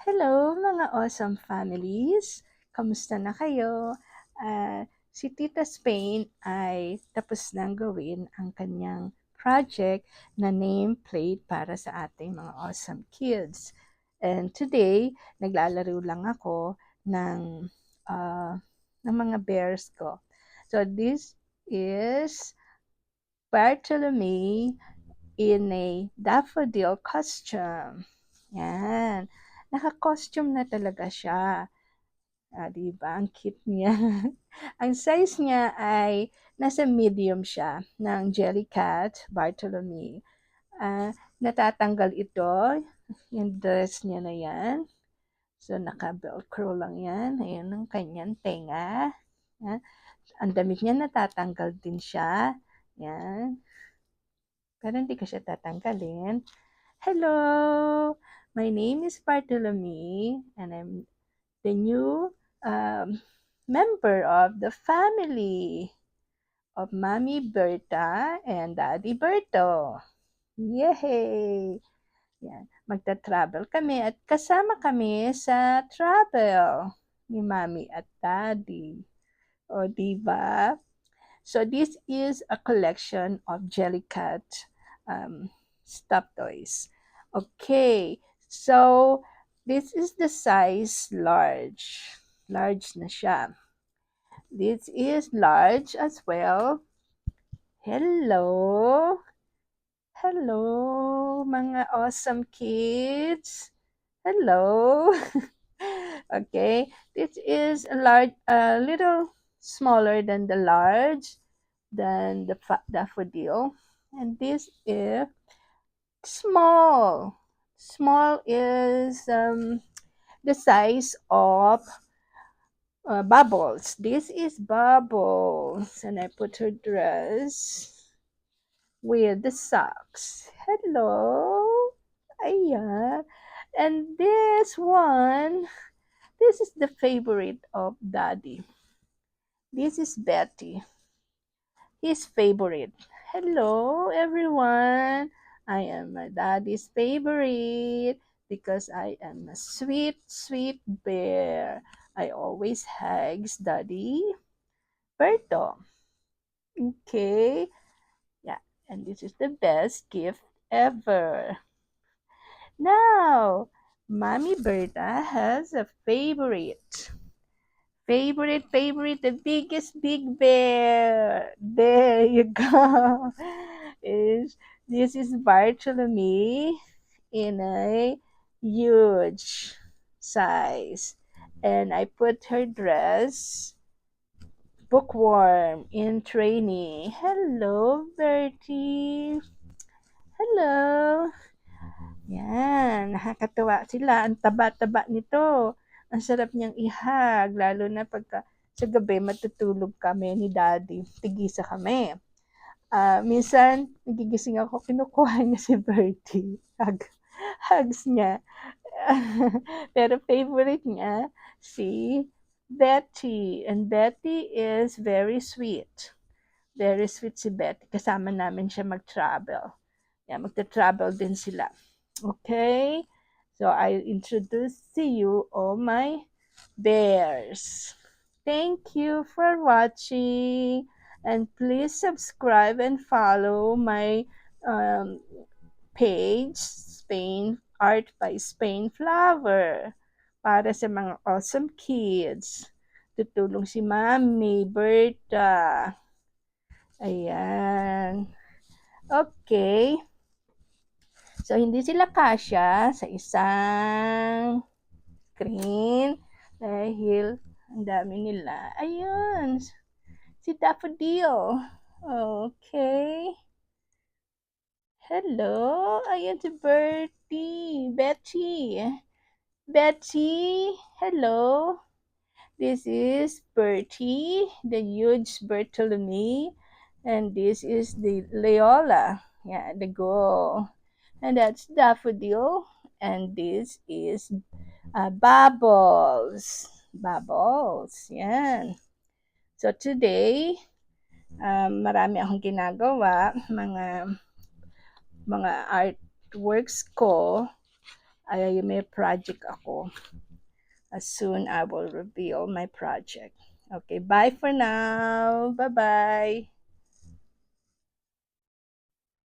Hello mga awesome families! Kamusta na kayo? Si Tita Spain ay tapos nang gawin ang kanyang project na nameplate para sa ating mga awesome kids. And today, naglalaro lang ako ng, ng mga bears ko. So this is Bartolome in a daffodil costume. Yan. Naka-costume na talaga siya. 'Di ba ang cute niya. Ang size niya ay nasa medium siya ng Jellycat Bartolome. Natatanggal ito, yung dress niya na yan. So, naka-velcro lang yan. Ayan ang kanyang tenga. Yan. Ang damit niya natatanggal din siya. Yan. Pero hindi ko siya tatanggalin. Hello! My name is Bartolome and I'm the new member of the family of Mommy Berta and Daddy Berto. Yay! Yan. Magta-travel kami at kasama kami sa travel ni Mommy at Daddy. O, diba? So, this is a collection of Jellycat stuffed toys. Okay, so this is the size large. Large na siya. This is large as well. Hello! Hello, mga awesome kids! Hello! Okay, this is a little smaller than the large, than the daffodil. And this is small. Small is the size of Bubbles. This is Bubbles. And I put her dress with the socks. Hello. Ayan. And this one, this is the favorite of Daddy. This is Betty. His favorite. Hello, everyone. I am my daddy's favorite because I am a sweet, sweet bear. I always hugs Daddy Berto. Okay. Yeah. And this is the best gift ever. Now, Mommy Berta has a favorite. Favorite, the biggest big bear. There you go. This is Bartolome in a huge size. And I put her dress, Bookworm, in training. Hello, Bertie. Hello. Yan, nakakatuwa sila. Ang taba-taba nito. Ang sarap niyang ihag, lalo na pagka sa gabi matutulog kami ni Daddy. Tigisa kami. Minsan, nagigising ako, kinukuha niya si Bertie. Hugs niya. Pero favorite niya si Betty. And Betty is very sweet. Very sweet si Betty. Kasama namin siya mag-travel. Yan, magta-travel din sila. Okay? So, I introduce to you all my bears. Thank you for watching. And please subscribe and follow my page, Spain Art by Spain Flower, para sa mga awesome kids. Tutulong si Mami Berta. Ayan. Okay. So, hindi sila kasya sa isang screen dahil ang dami nila. Ayun. Si Daffodil. Okay. Hello. Ayan si Bertie. Betty. Betty. Hello. This is Bertie, the huge Bartolome. And this is the Leola. Yeah, the girl. And that's Daffodil. And this is Bubbles. Bubbles. Yan. So today, marami akong ginagawa. Mga artworks ko ay may project ako. As soon I will reveal my project. Okay, bye for now. Bye-bye.